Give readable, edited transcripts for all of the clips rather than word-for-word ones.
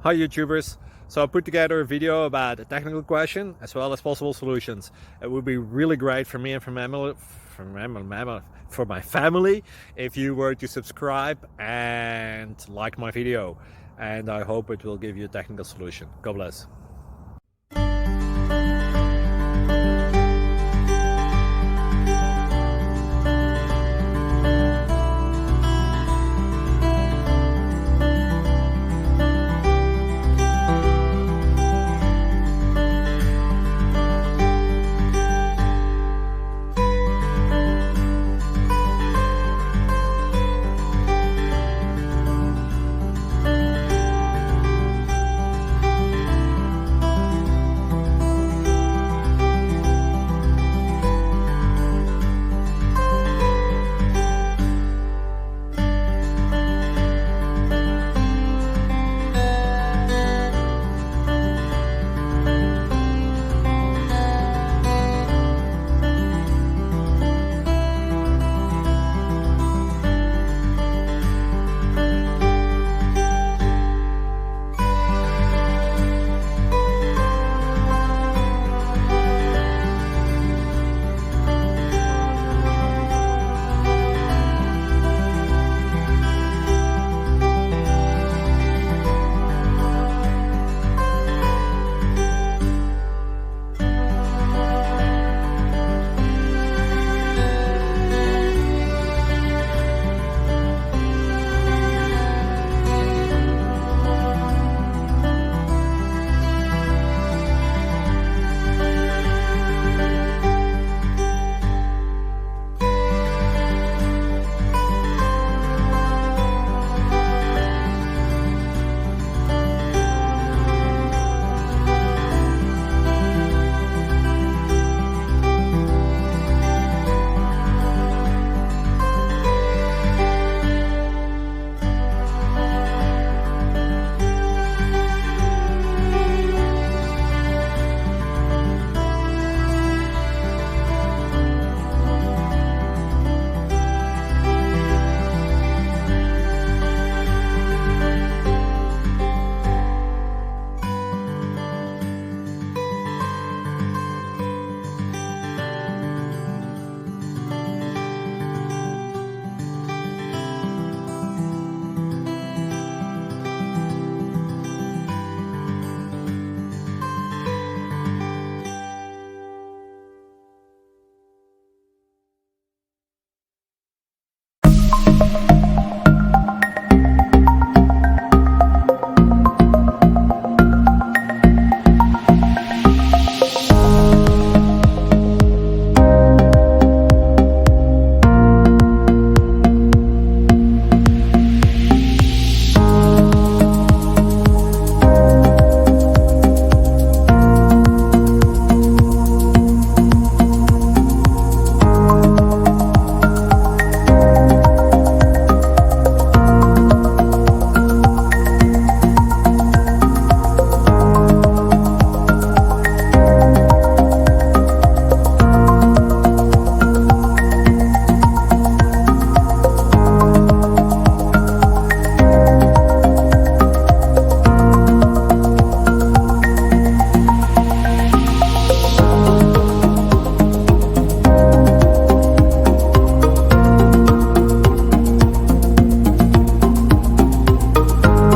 Hi YouTubers. So I put together a video about a technical question as well as possible solutions. It would be really great for me and for my family if you were to subscribe and like my video, and I hope it will give you a technical solution. God bless.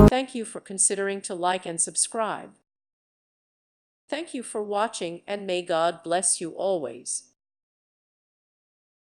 Thank you for considering to like and subscribe. Thank you for watching, and may God bless you always.